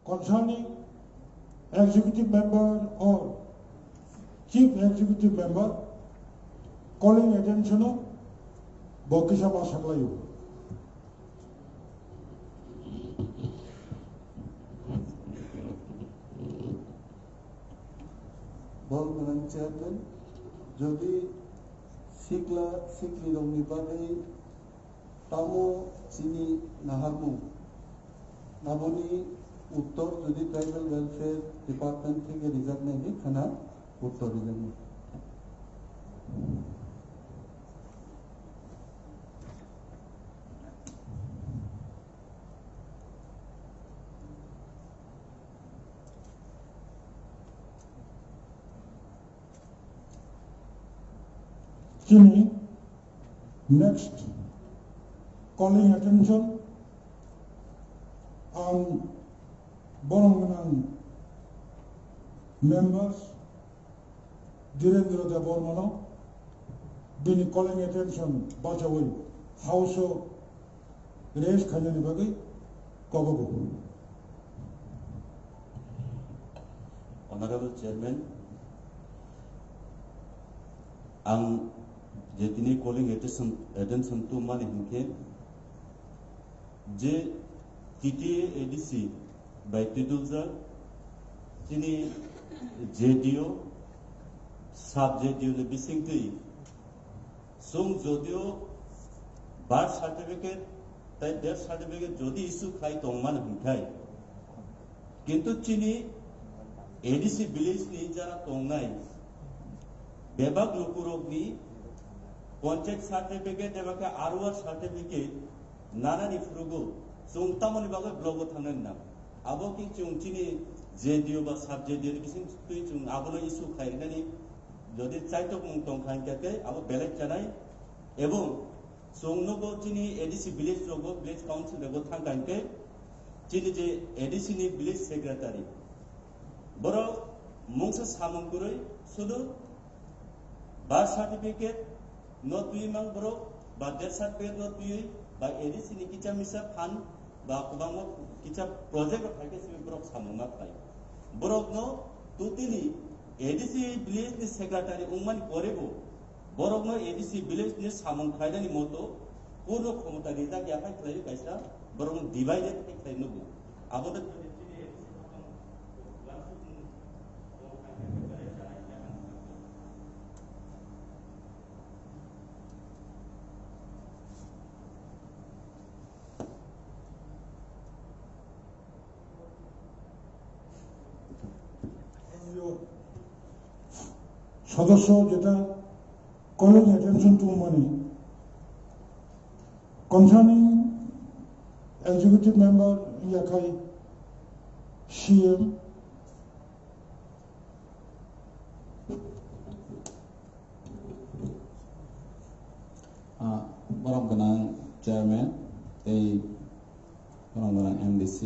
concerning executive member or chief executive member calling attention of Bokisama Saklayu. Ball Chairman, Jodi Sikli Dongni Bade, Tamo Chini Naharmu, Naboni Uttor Jodi Tribal Welfare Department থেকে reserve নেই খানা উত্তর reserve Chini, next calling attention on Boronganan members Dhirendra Debormano, been calling attention Bajaway, House of Resh Kanyanibagi, Kogobo. Honorable Chairman, ang jetini calling attention to mani hinke je TTA ADC by Tidulza chini JDO sub JDO le bisingti sung jodio birth certificate tai death certificate jodi issue khai tongman hinkai kintu chini ADC village ni jara tongnai bebak lukurogni contract certificate ebaka ROR certificate nanani frugo sungtamoni baga blogo thanen na abo ki chungchini JDO ba sub JDO bising tui chung abono issue khainani jodi chaito mungtong khain kate abo belek janai ebong sungnogo chini ADC village logo village council logo thangkanke chini je ADC ni village secretary boro mungsa samungkuroi sudu birth certificate not doing mang bro, but death certificate not doing by ADC ni kicha misa fan ba kubang kicha project of package we bro samunga pai bro no tutili ADC village ni secretary umman korebo bro no ADC village ni samung khaida ni moto kono khomota reza kya kai khai kaisa bro divided kai no aboda সদস্য যেটা calling attention to money concerning executive member Yakai CM Barangkanang Chairman Barangkanang MDC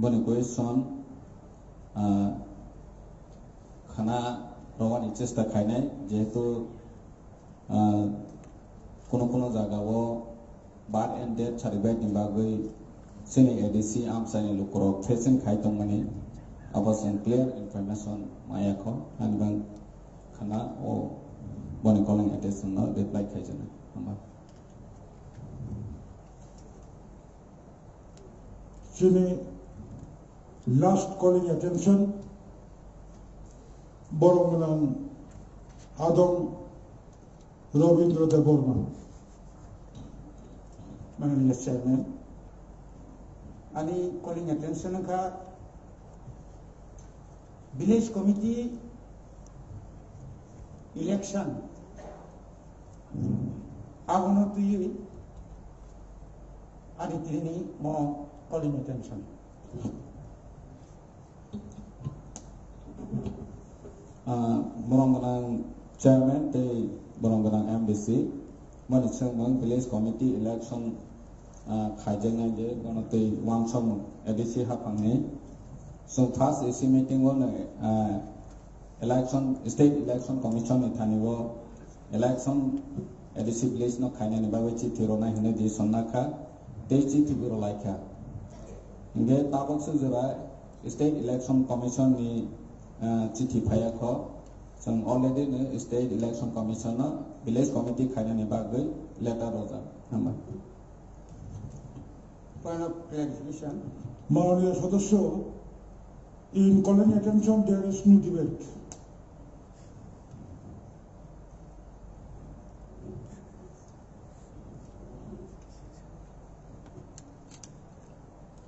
Bani question khana rawani chesta khainai jehetu kono jagao birth and death certificate ni bagui sini ADC amsani lukurok facing khaitongmani abasan clear information mayakho anbang khana o bani calling attention no reply khaijana amba sini last calling attention Boronganan Adong Robindra Deborma. Manager Chairman, ani calling attention ka village committee election ahono tuyi ani trini mo calling attention. Barangkanang Chairman Barangkanang MDC Manisang Village Committee election khajana je gonate wangsam ADC hapangne so first AC meeting on election state election commission ithanibo election ADC village no khaina ni bawe chi thirona hine di sonnakha dei chi thibiro laikha Nge tabok sejera State Election Commission ni chithi phaya kho song already ne State Election Commission na village committee khaina ni bagai letter roja number Point of clarification. মাননীয় সদস্য, in calling attention there is no debate.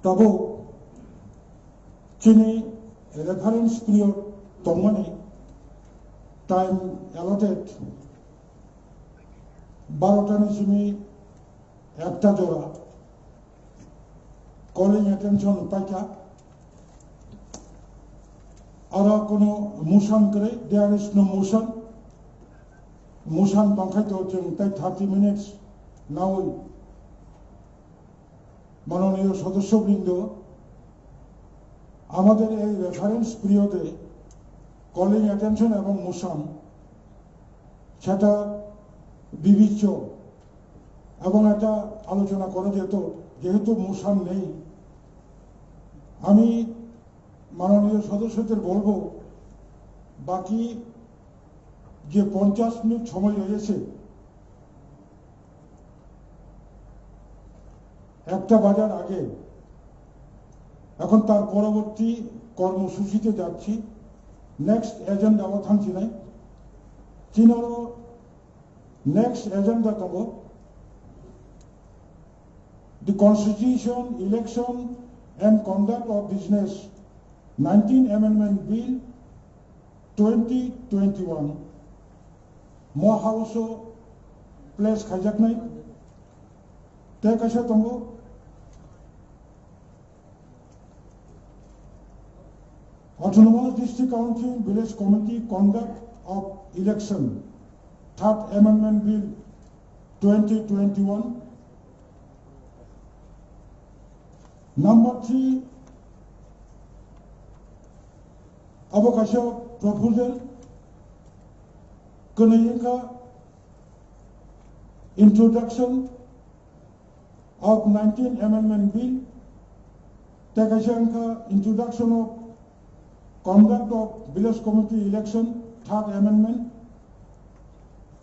তবু যিনি reference period তমনে time allotted 12টা নিচিমি একটা জোড়া calling attention পাইকা আর কোনো motion করে there is no motion বাংখাইতে जों তাই 30 মিনিটস নাও মাননীয় সদস্যবৃন্দ আমাদের এই রেফারেন্স পিরিয়ডে কলিং অ্যাটেনশন এবং মোশন সেটা বিবেচ্য এবং এটা আলোচনা করা যেত যেহেতু মোশন নেই আমি মাননীয় সদস্যদের বলবো বাকি যে 50 মিনিট সময় রয়েছে একটা বাজার আগে এখন তার পরবর্তী কর্মসূচিতে যাচ্ছি নেক্সট এজেন্ডা থাকছি নাই চীনেরও নেক্সট এজেন্ডা তব the Constitution, Election and Conduct of Business 19 Amendment Bill 2021 Mo House Place Khajak Nai Tekasha Tongo Autonomous District Council Village Committee Conduct of Election 3rd Amendment Bill 2021 Number 3 Avokasha Proposal Kunayinka Introduction of 19 Amendment Bill Takashanka Introduction of Conduct of Village Committee Election 3rd Amendment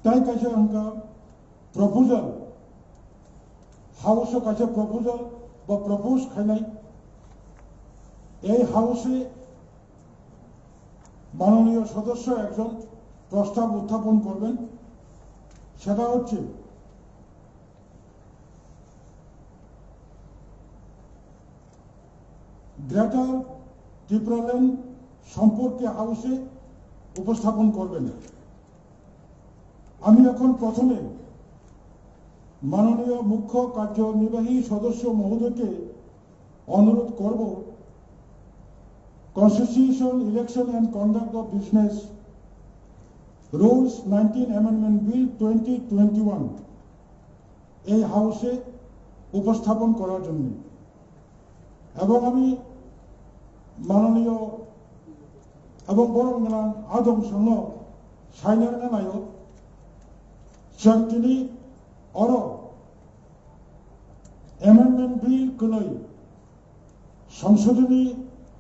Takashanka Proposal House Kasha Proposal বা propose খাইনাই এই হাউসে মাননীয় সদস্য একজন প্রস্তাব উত্থাপন করবেন সেটা হচ্ছে গ্রেটার ত্রিপুরাল্যান্ড সম্পর্কে হাউসে উপস্থাপন করবেন আমি এখন প্রথমে মাননীয় মুখ্য কার্যনির্বাহী সদস্য মহোদয়কে অনুরোধ করব Constitution, Election and Conduct of Business Rules 19 Amendment Bill 2021 এই হাউসে উপস্থাপন করার জন্য এবং আমি মাননীয় এবং বরং আদম সঙ্গ সাইনার নানায়ও তিনি অরো অ্যামেন্ডমেন্ট বিল কোনই সংশোধনী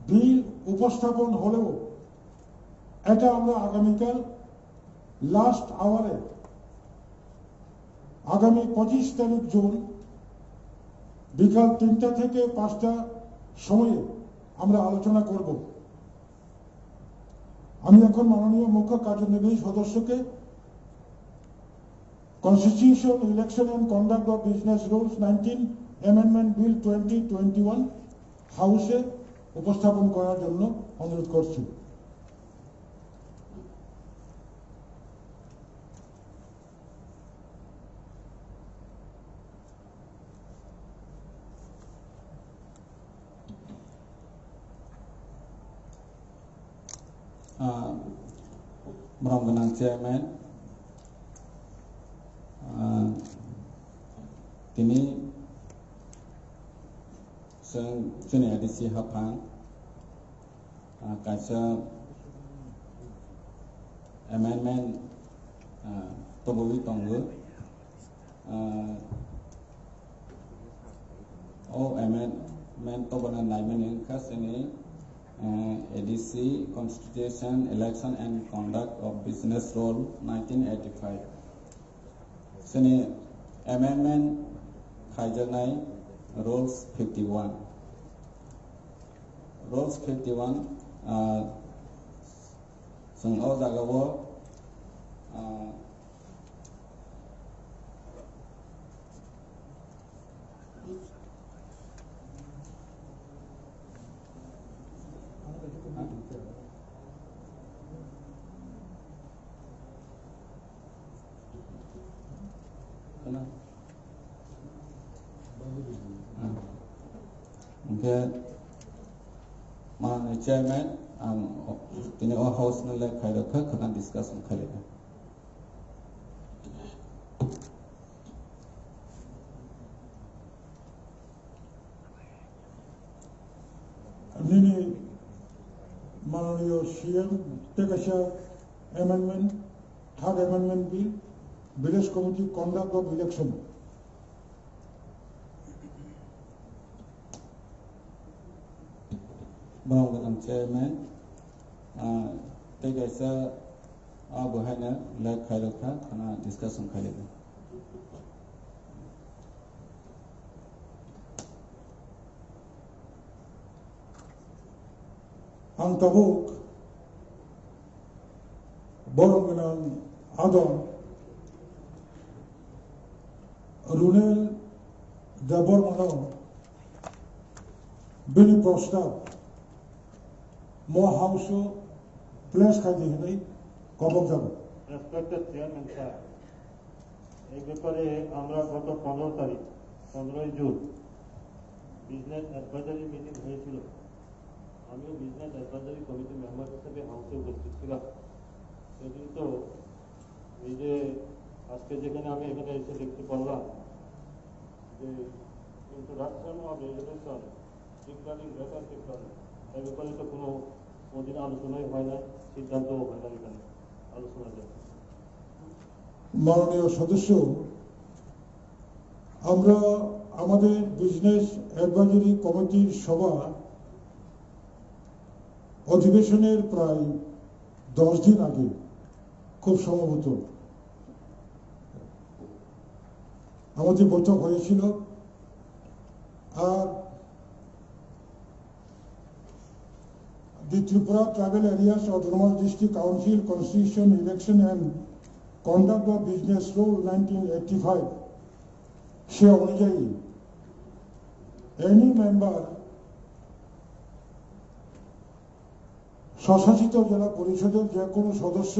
বিল উপস্থাপন হলেও এটা আমরা আগামীকাল লাস্ট আওয়ারে আগামী 25 তারিখ জুন বিকাল 3টা থেকে 5টা সময়ে আমরা আলোচনা করব আমি এখন মাননীয় মুখ্য কার্যনির্বাহী সদস্যকে Constitution, Election and Conduct of Business Rules 19 Amendment Bill 2021 হাউসে উপস্থাপন করার জন্য অনুরোধ করছি Merongenang Chairman Tini Seni edisi hapang Kaisa Amendment Tobowi Tonggu O amendment men to bana naimani kas ini ADC Constitution, Election and Conduct of Business Rule 1985. Sini amendment khaijanai Rules 51. Rules 51 sung o jagawo Okay, chairman, in our house, no like Kairaka, can discuss on Kalina. Nini Mananiyo CM take a amendment, third amendment bill, village committee conduct of election. Bang chairman, take a Abuhana, like Kairaka, can discuss on Kalina. Ang tabuk borong ng adon runel dabor mano bini prostav mo house place ka dihinay kobok jabo Respected Chairman Sir, এই ব্যাপারে আমরা গত 15 তারিখ 15 June business advisory meeting হয়েছিল। আমিও business advisory committee member হিসেবে হাউসে উপস্থিত ছিলাম। সেদিন তো এই যে আজকে যেখানে আমি এখানে এসে দেখতে পারলাম যে introduction of resolution regarding greater Tripura এই ব্যাপারে তো কোনো ওদিন আলোচনাই হয় না, সিদ্ধান্তও হয় না এখানে আলোচনা যায়। মাননীয় সদস্য, আমরা আমাদের বিজনেস অ্যাডভাইজারি কমিটির সভা অধিবেশনের প্রায় 10 দিন আগে খুব সম্ভবত আমাদের বৈঠক হয়েছিল। আর the Tripura Tribal Areas Autonomous District Council Constitution, Election and Conduct of Business Rule 1985 সে অনুযায়ী any member স্বশাসিত জেলা পরিষদের যে কোনো সদস্য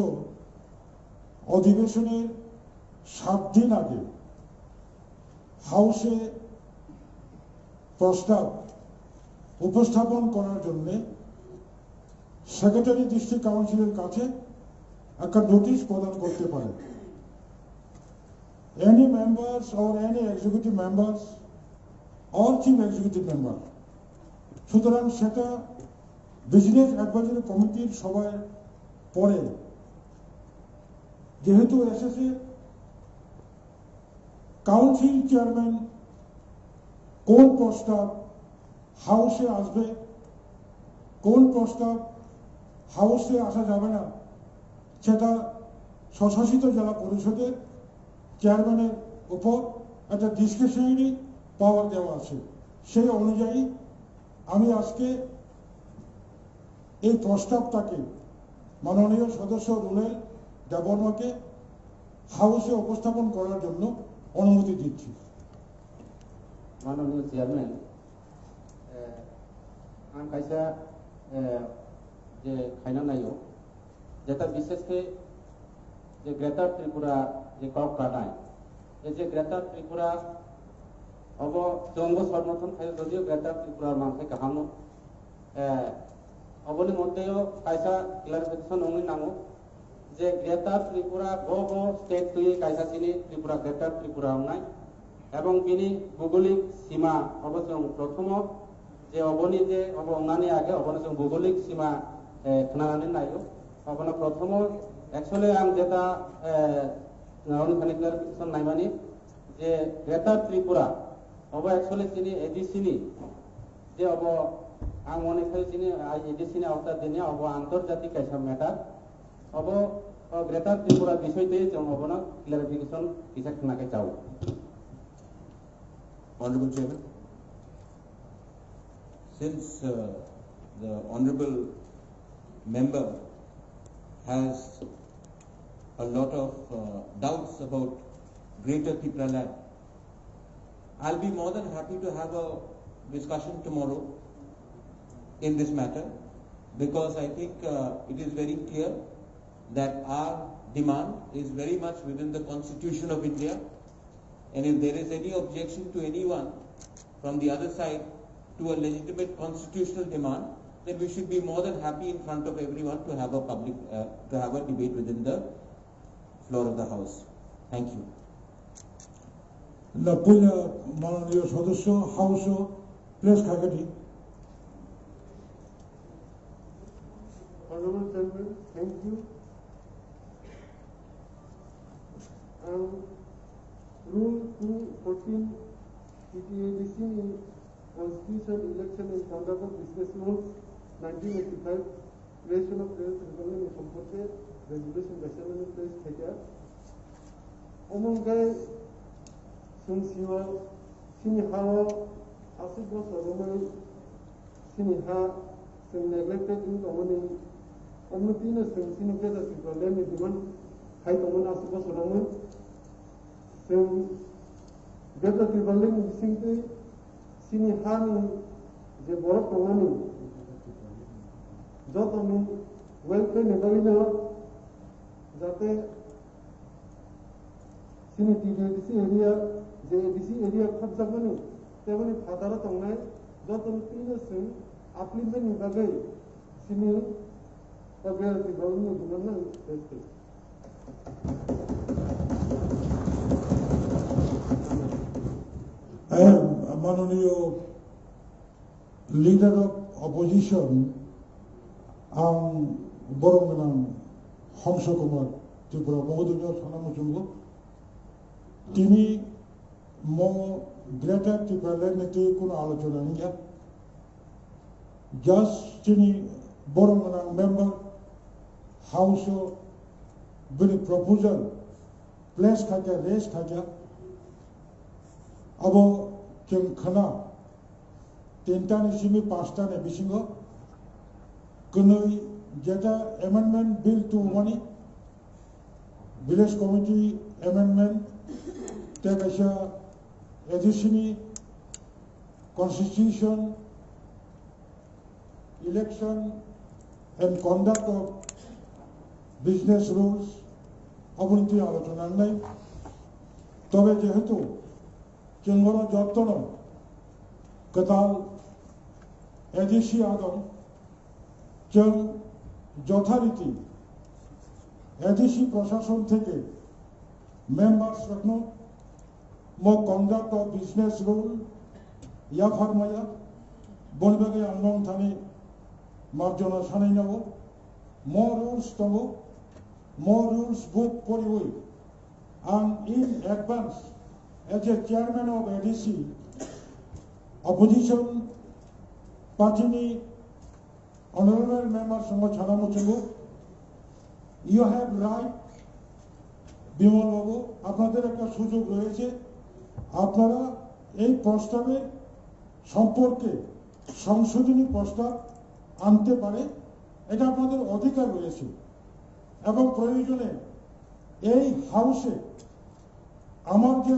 অধিবেশনের 7 দিন আগে হাউসে প্রস্তাব উপস্থাপন করার জন্য সেক্রেটারি ডিস্ট্রিক্ট কাউন্সিলের কাছে একটা নোটিশ প্রদান করতে পারে। Any members or any executive members or chief executive member, সুতরাং সেটা বিজনেস অ্যাডভাইজারি কমিটির সভায় পরে যেহেতু এসেছে কাউন্সিল চেয়ারম্যান কোন প্রস্তাব হাউসে আসবে, কোন প্রস্তাব হাউসে আসা যাবে না, সেটা স্বশাসিত জেলা পরিষদের চেয়ারম্যানের উপর একটা ডিসক্রিশনারি পাওয়ার দেওয়া আছে। সেই অনুযায়ী আমি আজকে এই প্রস্তাবটাকে মাননীয় সদস্য রুলেল দেববর্মাকে হাউসে উপস্থাপন করার জন্য অনুমতি দিচ্ছি। माननीय चेयरमैन आं कैसा जे खाना नायो जेता विशेष के जे ग्रेटर त्रिपुरा जे कप काटाय जे ग्रेटर त्रिपुरा अब जंग समर्थन खाय जदिও ग्रेटर त्रिपुरा मानसे काहामनो अबनि मध्येও कैसा क्लारिफिकेशन ओंगि नांगो जे ग्रेटर त्रिपुरा गो स्टेट तुई कैसा सिनि त्रिपुरा ग्रेटर त्रिपुरा हमनाय এবং বিনি ভৌগোলিক সীমা অবশ্য প্রথম যে অবনি যে অবনানি আগে অবনি যে ভৌগোলিক সীমা খনানানি নাইও অবনা প্রথম অ্যাকচুয়ালি আম যেটা অনুখানিক ক্লারিফিকেশন নাইমানি যে গ্রেটার ত্রিপুরা অব অ্যাকচুয়ালি তিনি এডিসিনি যে अब आं मने खालसिनि एडिसिनि आवता दिने अब आंतरजातिक कायसा मेटार अब ग्रेटर त्रिपुरा विषयते जों अबनो क्लेरिफिकेशन किसा खनाके चाउ Honorable Chairman, since the honorable member has a lot of doubts about Greater Tripura Lab, I'll be more than happy to have a discussion tomorrow in this matter, because I think it is very clear that our demand is very much within the Constitution of India, and if there is any objection to anyone from the other side to a legitimate constitutional demand, then we should be more than happy in front of everyone to have a public, to have a debate within the floor of the House. Thank you. Napuya Mananiya Sadasya House Place Khagati. Honorable Chairman, thank you. Rule 214 TTADC Constitution, Election and Conduct of Business Rules 1985 Creation of Players Republic সম্পর্কে regulation মেশারমেন্ট place থেকে অমনগায় সুনসিও সিনিহাও আসিবো সরমই সিনিহা जों neglected इन दमोनि अमनतिनो जों सिनिफ्राय जासि problem दिमोन हाय दमोन आसिबो सरोमोन जों बेटा ट्रिबलिं बिसिंते सिनिहानि जे बर दमोनि जतनि welfare नेबारिनो जाते सिनि टीडीसी एरिया जे डीसी एरिया खबजाबोनि तेबोनि फादारा दंनाय जतनि तिनो जों Applicant ni bagai sini bagai di bawah ni di mana itu. I am Mananiya leader of opposition. Boronganam Hamsa Kumar Tripura Mohodoyo Sanamuchungu. Tini mo Greater Tripura Neti kuna alochona niya. Just tini Boronganam member House bini proposal place khakya race khakya abo kem khana tinta ni simi pasta ne bisingo kunoi jeta amendment bill to money village committee amendment tekasha additionally constitution election and conduct of business rules অবনতি আলোচনা নাই তবে যেহেতু কেঙ্গর যত্ন কতাল ADC আদম जों যথারীতি ADC প্রশাসন থেকে মেম্বার্স রাখনো মো কন্ডাক্ট অফ বিজনেস রুল ইয়া ফার্মায়া বনবাগে আন্দোলন থানি মার্জনা সানাই নেব more rules দङ more rules book পড়িবই and in advance as a chairman of ADC opposition party honorable member সঙ্গে ছানামুচুগু you have right বিমল বাবু আপনাদের একটা সুযোগ রয়েছে আপনারা এই প্রস্তাবের সম্পর্কে সংশোধনী প্রস্তাব আনতে পারে এটা আপনাদের অধিকার রয়েছে এবং প্রয়োজনে এই হাউসে আমার যে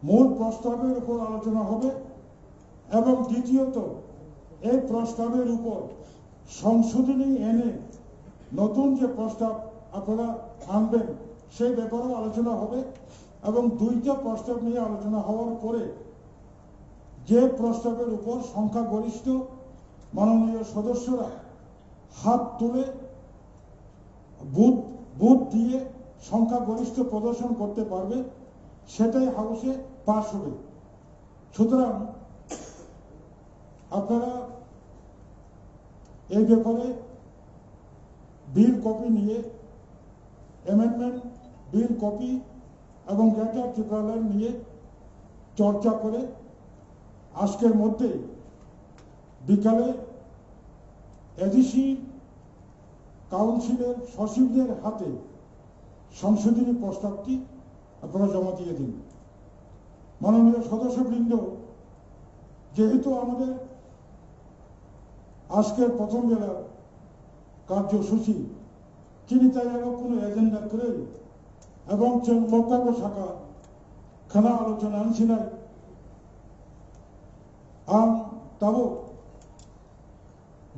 মূল প্রস্তাবের উপর আলোচনা হবে এবং দ্বিতীয়ত এই প্রস্তাবের উপর সংশোধনী এনে নতুন যে প্রস্তাব আপনারা আনবেন সেই ব্যাপারেও আলোচনা হবে এবং দুইটা প্রস্তাব নিয়ে আলোচনা হওয়ার পরে যে প্রস্তাবের উপর সংখ্যাগরিষ্ঠ মাননীয় সদস্যরা হাত তুলে বুথ দিয়ে সংখ্যাগরিষ্ঠ প্রদর্শন করতে পারবে সেটাই হাউসে পাস হবে সুতরাং আপনারা এই ব্যাপারে বিল কপি নিয়ে অ্যামেন্ডমেন্ট বিল কপি এবং গ্রেটার ট্রিপুরা নিয়ে চর্চা করে আজকের মধ্যে বিকালে এডিসি কাউন্সিলের সচিবদের হাতে সংশোধনী প্রস্তাবটি আপনারা জমা দিয়ে দিন। মাননীয় সদস্যবৃন্দ, যেহেতু আমাদের আজকের প্রথম বেলা কার্যসূচি চিনি তাই কোনো এজেন্ডা করে এবং বক্তব্য শাখা খানা আলোচনা আনছি নাই আম তাবো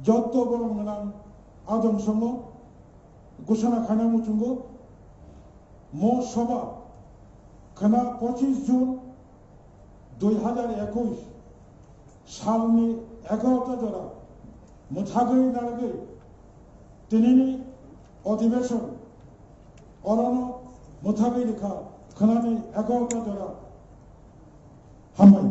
যত বড় নাম আদম সঙ্গ ঘোষণা খানা মুচুঙ্গ মো সভা খানা 25 জুন 2021 সালনি 11টা জোড়া মুথাগৈ নারগে তিনিনি অধিবেশন অরণ্য মুথাগৈ রেখা খানানি 11টা জোড়া হামাই